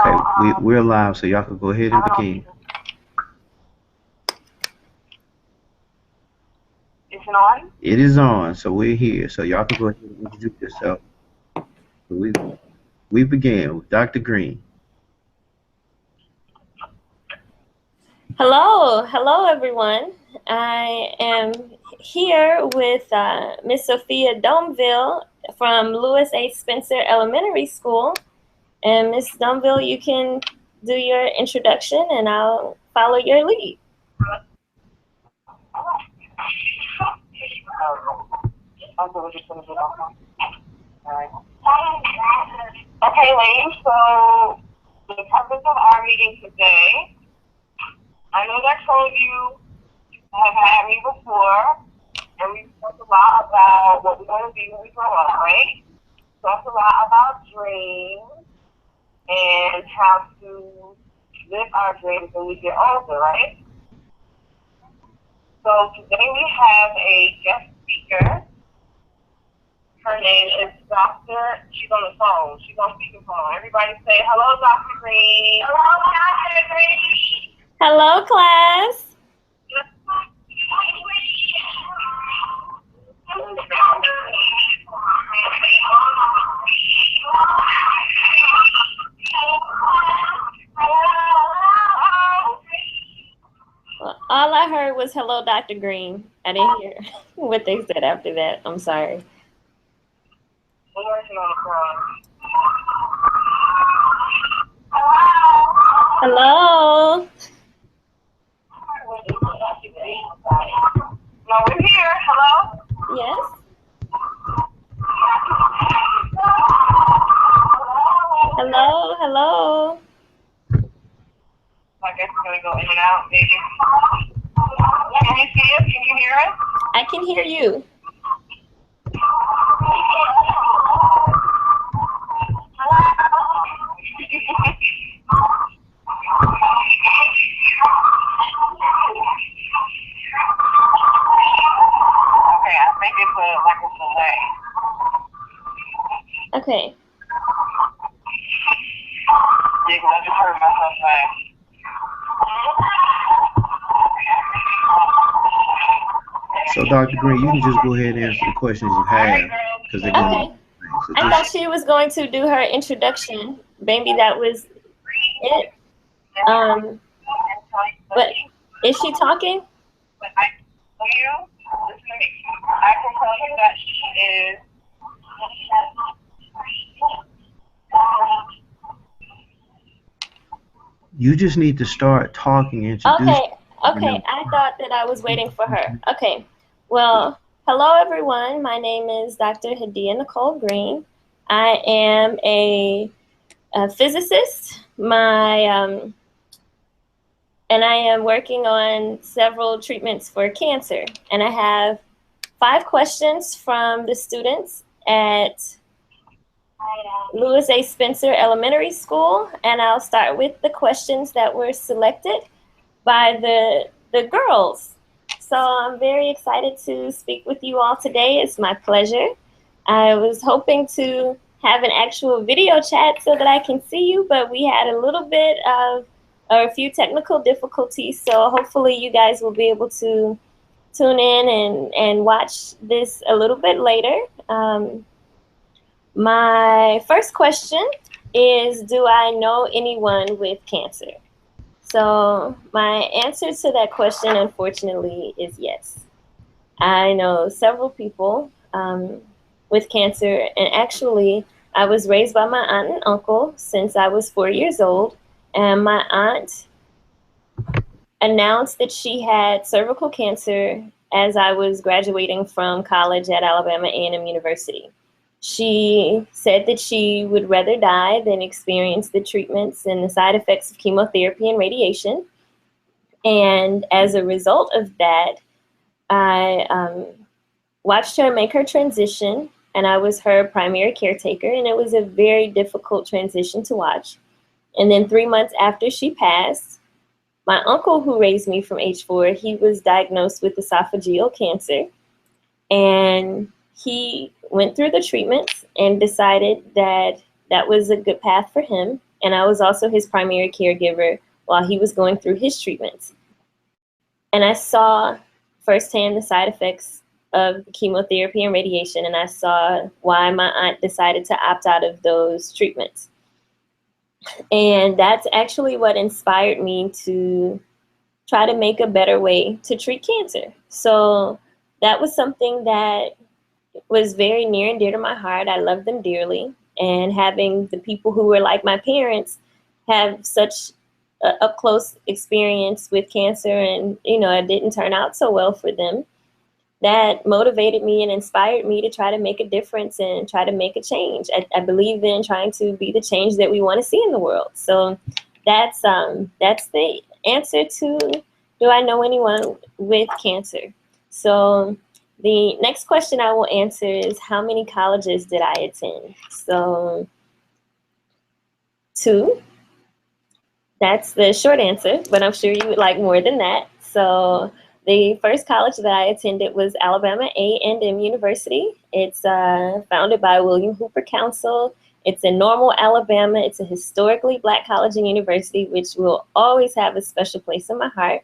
Okay, we're live, so y'all can go ahead and begin. Is it on? It is on, so we're here. So y'all can go ahead and introduce yourself. We begin with Dr. Green. Hello everyone. I am here with Miss Sophia Domville from Lewis A. Spencer Elementary School. And Miss Domville, you can do your introduction and I'll follow your lead. Okay, ladies, so the purpose of our meeting today, I know that some of you have had me before, and we talked a lot about what we want to be when we grow up, right? Talked a lot about dreams and how to live our dreams when we get older, right? So today we have a guest speaker. Her name is Dr. She's on the phone. She's on speakerphone. Everybody say, hello, Dr. Green. Hello, Dr. Green. Hello, class. Well, all I heard was hello, Dr. Green. I didn't hear what they said after that. I'm sorry. Hello. No, we're here. Hello? Yes. Hello. I guess we're going to go in and out, maybe. Can you see us? Can you hear us? I can hear you. Okay, I think it's like a delay. Okay. Yeah, because I just heard myself say. So Dr. Green, you can just go ahead and answer the questions you have, because they're going Okay. I thought she was going to do her introduction. Maybe that was it. But is she talking? But I tell you, listen to me. I can tell you that she is. You just need to start talking and introduce. Okay. I thought that I was waiting for her. Okay. Well, hello everyone. My name is Dr. Hadiyah-Nicole Green. I am a physicist. And I am working on several treatments for cancer. And I have 5 questions from the students at Lewis A. Spencer Elementary School. And I'll start with the questions that were selected by the girls. So I'm very excited to speak with you all today. It's my pleasure. I was hoping to have an actual video chat so that I can see you, but we had a few technical difficulties. So hopefully you guys will be able to tune in and watch this a little bit later. My first question is, do I know anyone with cancer? So my answer to that question, unfortunately, is yes. I know several people with cancer, and actually, I was raised by my aunt and uncle since I was 4 years old, and my aunt announced that she had cervical cancer as I was graduating from college at Alabama A&M University. She said that she would rather die than experience the treatments and the side effects of chemotherapy and radiation. And as a result of that, I watched her make her transition, and I was her primary caretaker, and it was a very difficult transition to watch. And then 3 months after she passed, my uncle, who raised me from age 4, he was diagnosed with esophageal cancer, and he went through the treatments and decided that that was a good path for him. and I was also his primary caregiver while he was going through his treatments. And I saw firsthand the side effects of chemotherapy and radiation, and I saw why my aunt decided to opt out of those treatments. And that's actually what inspired me to try to make a better way to treat cancer. So that was something that was very near and dear to my heart. I love them dearly. And having the people who were like my parents have such a up close experience with cancer, and it didn't turn out so well for them, that motivated me and inspired me to try to make a difference and try to make a change. I believe in trying to be the change that we want to see in the world. So that's the answer to, do I know anyone with cancer? So the next question I will answer is, how many colleges did I attend? So 2. That's the short answer, but I'm sure you would like more than that. So the first college that I attended was Alabama A&M University. It's founded by William Hooper Council. It's in Normal, Alabama. It's a historically Black college and university, which will always have a special place in my heart.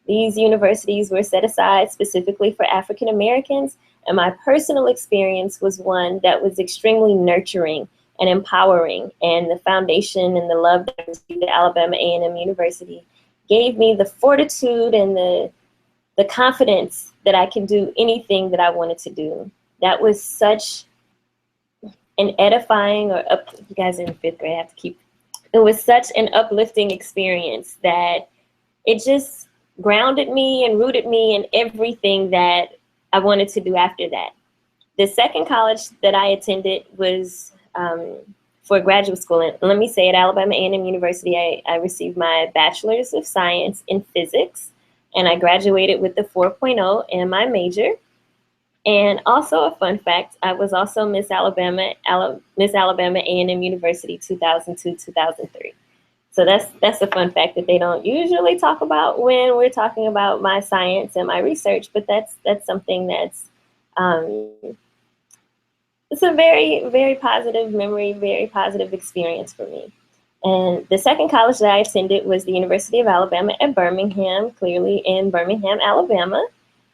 These universities were set aside specifically for African Americans, and my personal experience was one that was extremely nurturing and empowering, and the foundation and the love that I received at Alabama A&M University gave me the fortitude and the confidence that I could do anything that I wanted to do. That was such an edifying, you guys are in 5th grade, I have to keep, it was such an uplifting experience that it just grounded me and rooted me in everything that I wanted to do after that. The second college that I attended was for graduate school. And let me say, at Alabama A&M University, I received my Bachelor's of Science in Physics, and I graduated with the 4.0 in my major. And also a fun fact, I was also Miss Alabama A&M University 2002-2003. So that's a fun fact that they don't usually talk about when we're talking about my science and my research, but that's something that's it's a very, very positive memory, very positive experience for me. And the second college that I attended was the University of Alabama at Birmingham, clearly in Birmingham, Alabama.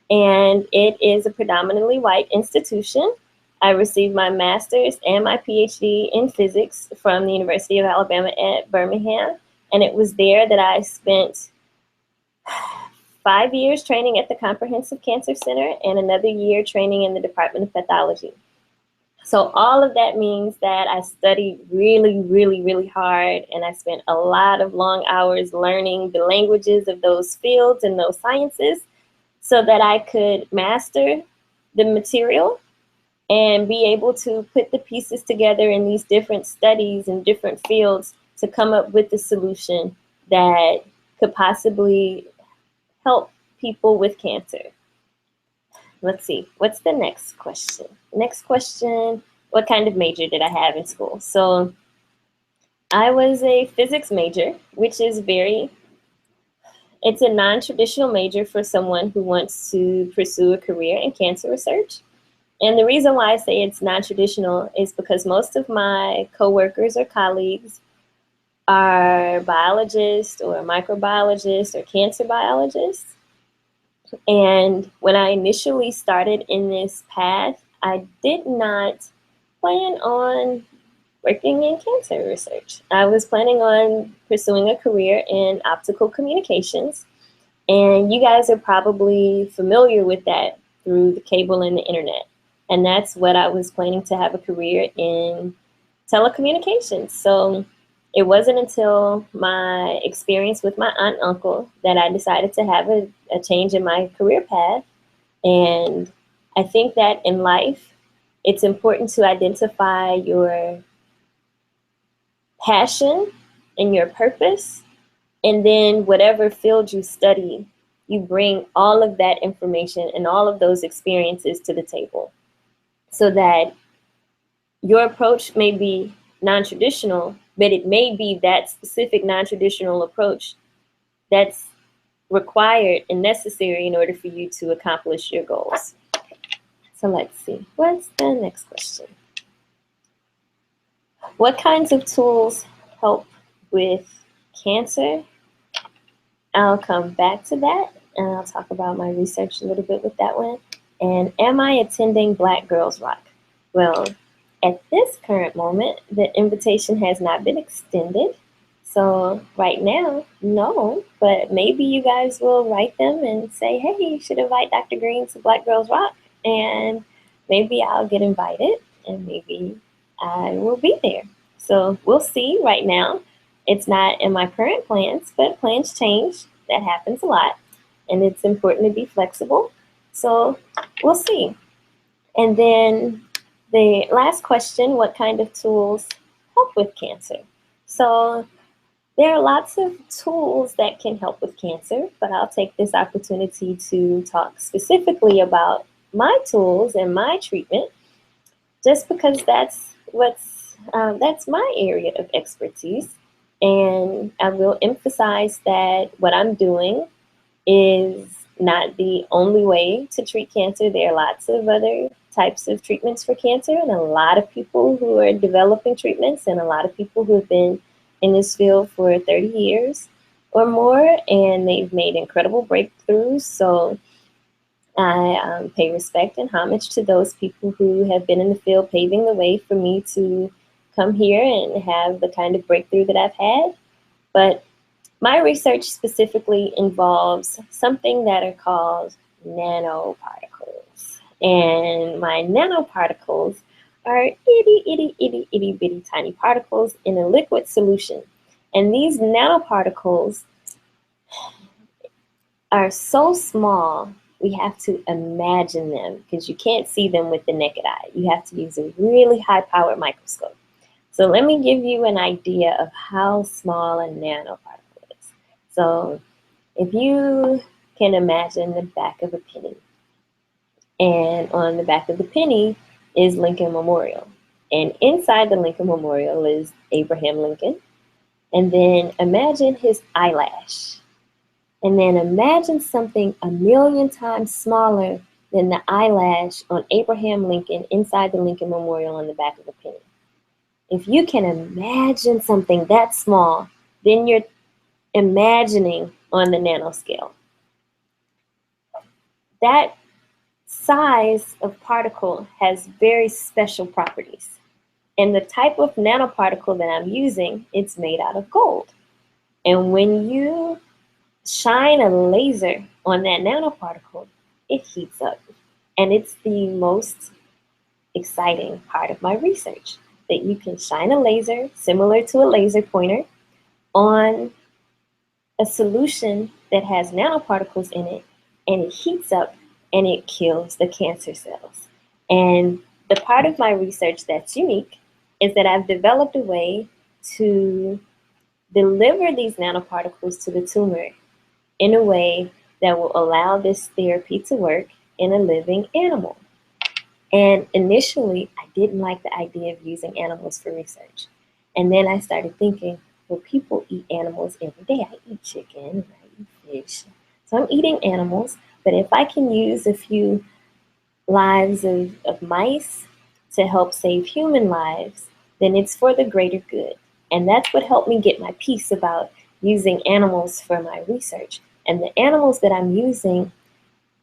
And it is a predominantly white institution. I received my master's and my PhD in physics from the University of Alabama at Birmingham. And it was there that I spent 5 years training at the Comprehensive Cancer Center and another year training in the Department of Pathology. So all of that means that I studied really, really, really hard, and I spent a lot of long hours learning the languages of those fields and those sciences so that I could master the material and be able to put the pieces together in these different studies and different fields to come up with the solution that could possibly help people with cancer. Let's see, what's the next question? Next question, what kind of major did I have in school? So I was a physics major, which is it's a non-traditional major for someone who wants to pursue a career in cancer research. And the reason why I say it's non-traditional is because most of my coworkers or colleagues are biologists or microbiologists or cancer biologists. And when I initially started in this path, I did not plan on working in cancer research. I was planning on pursuing a career in optical communications. And you guys are probably familiar with that through the cable and the internet. And that's what I was planning to have a career in, telecommunications. So it wasn't until my experience with my aunt and uncle that I decided to have a change in my career path. And I think that in life, it's important to identify your passion and your purpose. And then whatever field you study, you bring all of that information and all of those experiences to the table so that your approach may be non-traditional, but it may be that specific non-traditional approach that's required and necessary in order for you to accomplish your goals. So let's see, what's the next question? What kinds of tools help with cancer. I'll come back to that, and I'll talk about my research a little bit with that one. And am I attending Black Girls Rock? Well, at this current moment, the invitation has not been extended. So right now, no, but maybe you guys will write them and say, hey, you should invite Dr. Green to Black Girls Rock. And maybe I'll get invited, and maybe I will be there. So we'll see. Right now, it's not in my current plans, but plans change. That happens a lot. And it's important to be flexible. So we'll see. And then the last question, what kind of tools help with cancer? So there are lots of tools that can help with cancer, but I'll take this opportunity to talk specifically about my tools and my treatment, just because that's my area of expertise. And I will emphasize that what I'm doing is not the only way to treat cancer. There are lots of other types of treatments for cancer, and a lot of people who are developing treatments, and a lot of people who have been in this field for 30 years or more, and they've made incredible breakthroughs. So I pay respect and homage to those people who have been in the field, paving the way for me to come here and have the kind of breakthrough that I've had. But my research specifically involves something that are called nanoparticles. And my nanoparticles are itty bitty tiny particles in a liquid solution. And these nanoparticles are so small, we have to imagine them, because you can't see them with the naked eye. You have to use a really high-powered microscope. So let me give you an idea of how small a nanoparticle is. So if you can imagine the back of a penny, and on the back of the penny is Lincoln Memorial. And inside the Lincoln Memorial is Abraham Lincoln. And then imagine his eyelash. And then imagine something 1,000,000 times smaller than the eyelash on Abraham Lincoln inside the Lincoln Memorial on the back of a penny. If you can imagine something that small, then you're imagining on the nanoscale. That size of particle has very special properties. And the type of nanoparticle that I'm using, it's made out of gold. And when you shine a laser on that nanoparticle, it heats up. And it's the most exciting part of my research, that you can shine a laser, similar to a laser pointer, on a solution that has nanoparticles in it, and it heats up and it kills the cancer cells. And the part of my research that's unique is that I've developed a way to deliver these nanoparticles to the tumor in a way that will allow this therapy to work in a living animal. And initially, I didn't like the idea of using animals for research. And then I started thinking, well, people eat animals every day. I eat chicken and I eat fish. So I'm eating animals, but if I can use a few lives of mice to help save human lives, then it's for the greater good. And that's what helped me get my peace about using animals for my research. And the animals that I'm using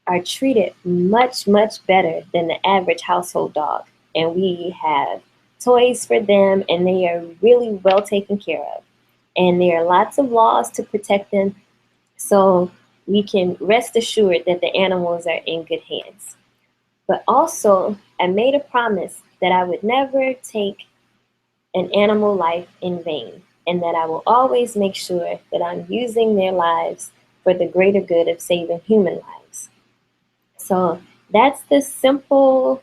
are treated much, much better than the average household dog. And we have toys for them, and they are really well taken care of. And there are lots of laws to protect them, so we can rest assured that the animals are in good hands. But also, I made a promise that I would never take an animal life in vain, and that I will always make sure that I'm using their lives for the greater good of saving human lives. So that's the simple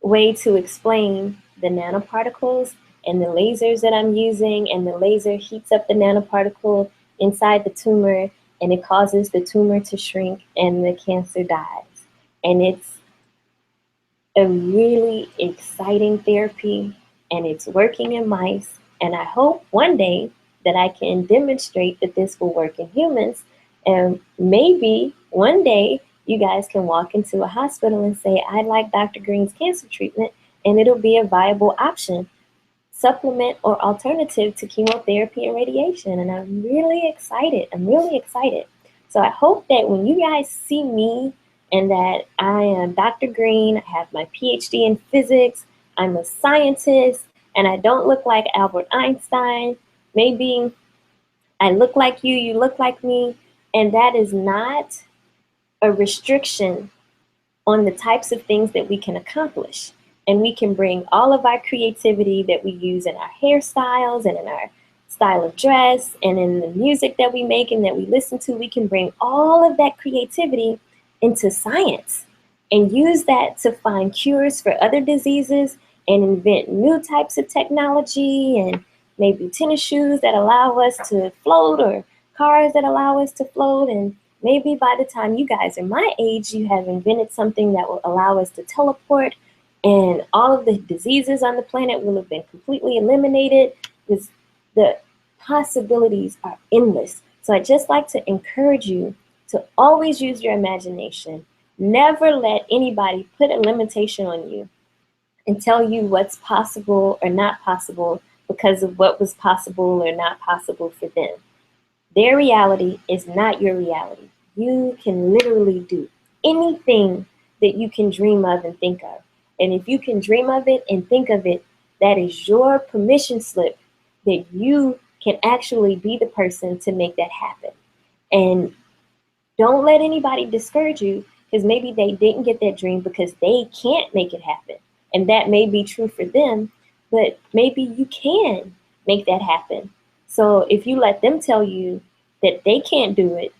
way to explain the nanoparticles and the lasers that I'm using. And the laser heats up the nanoparticle inside the tumor, and it causes the tumor to shrink and the cancer dies. And it's a really exciting therapy, and it's working in mice. And I hope one day that I can demonstrate that this will work in humans. And maybe one day you guys can walk into a hospital and say, I like Dr. Green's cancer treatment, and it'll be a viable option. supplement or alternative to chemotherapy and radiation. And I'm really excited. I'm really excited. So I hope that when you guys see me and that I am Dr. Green, I have my PhD in physics, I'm a scientist, and I don't look like Albert Einstein. Maybe I look like you look like me, and that is not a restriction on the types of things that we can accomplish. And we can bring all of our creativity that we use in our hairstyles and in our style of dress and in the music that we make and that we listen to. We can bring all of that creativity into science and use that to find cures for other diseases and invent new types of technology and maybe tennis shoes that allow us to float or cars that allow us to float. And maybe by the time you guys are my age, you have invented something that will allow us to teleport and all of the diseases on the planet will have been completely eliminated because the possibilities are endless. So I'd just like to encourage you to always use your imagination. Never let anybody put a limitation on you and tell you what's possible or not possible because of what was possible or not possible for them. Their reality is not your reality. You can literally do anything that you can dream of and think of. And if you can dream of it and think of it, that is your permission slip that you can actually be the person to make that happen. And don't let anybody discourage you because maybe they didn't get that dream because they can't make it happen. And that may be true for them, but maybe you can make that happen. So if you let them tell you that they can't do it,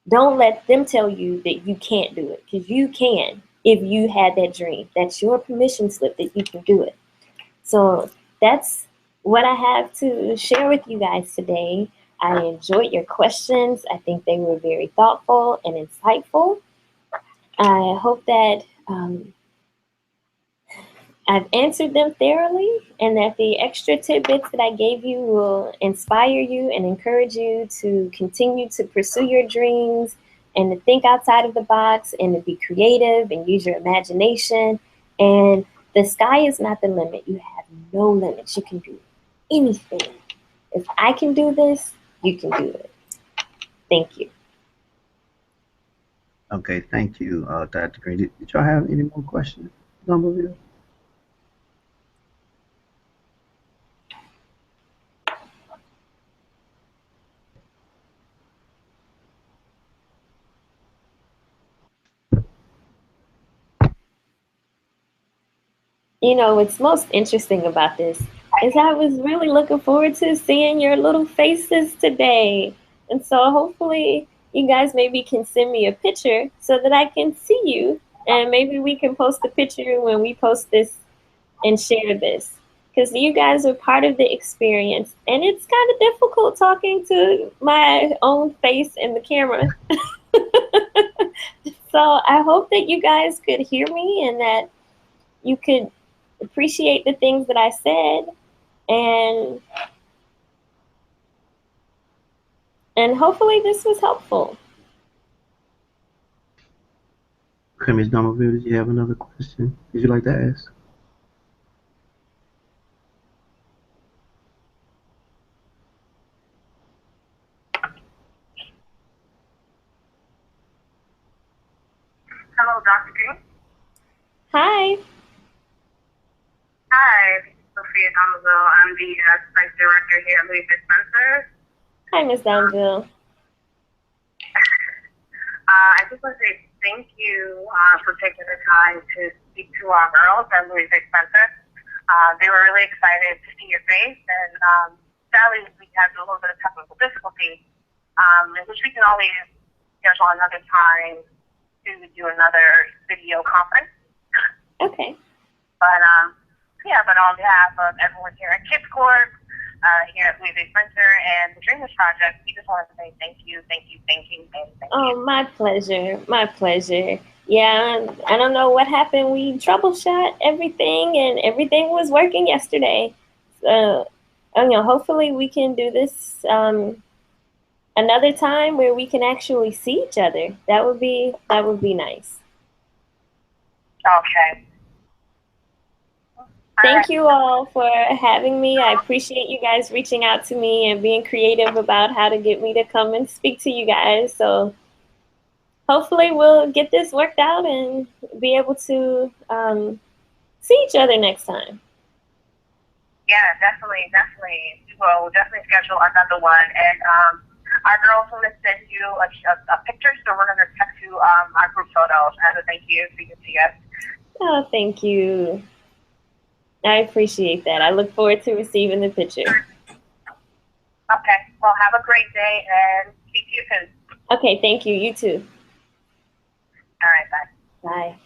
don't let them tell you that you can't do it because you can if you had that dream. That's your permission slip that you can do it. So that's what I have to share with you guys today. I enjoyed your questions. I think they were very thoughtful and insightful. I hope that I've answered them thoroughly and that the extra tidbits that I gave you will inspire you and encourage you to continue to pursue your dreams and to think outside of the box and to be creative and use your imagination. And the sky is not the limit. You have no limits. You can do anything. If I can do this, you can do it. Thank you. Okay, thank you, Dr. Green. Did y'all have any more questions? You know, what's most interesting about this is I was really looking forward to seeing your little faces today. And so hopefully you guys maybe can send me a picture so that I can see you. And maybe we can post the picture when we post this and share this. Because you guys are part of the experience. And it's kind of difficult talking to my own face in the camera. So I hope that you guys could hear me and that you could appreciate the things that I said, and hopefully this was helpful. Okay, Ms. Domerville, did you have another question? Did you like to ask? Hello, Dr. Green. Hi. Hi, this is Sophia Domerville. I'm the site director here at Louis Spencer. Hi, Ms. Domerville. I just want to say thank you for taking the time to speak to our girls at Louis Spencer. They were really excited to see your face, and sadly we had a little bit of technical difficulty, which we can always schedule another time to do another video conference. Okay. But on behalf of everyone here at Kids Court, here at Louis Spencer and the Dreamers Project, we just want to say thank you. Oh, my pleasure. My pleasure. Yeah, I don't know what happened. We troubleshot everything, and everything was working yesterday. So, hopefully we can do this another time where we can actually see each other. That would be nice. Okay. Thank you all for having me. I appreciate you guys reaching out to me and being creative about how to get me to come and speak to you guys. So hopefully we'll get this worked out and be able to see each other next time. Yeah, definitely. We'll definitely schedule another one. And our girls want to send you a picture, so we're going to text you our group photos as a thank you so you can see us. Oh, thank you. I appreciate that. I look forward to receiving the picture. Okay. Well, have a great day and speak to you soon. Okay, thank you. You too. All right, bye. Bye.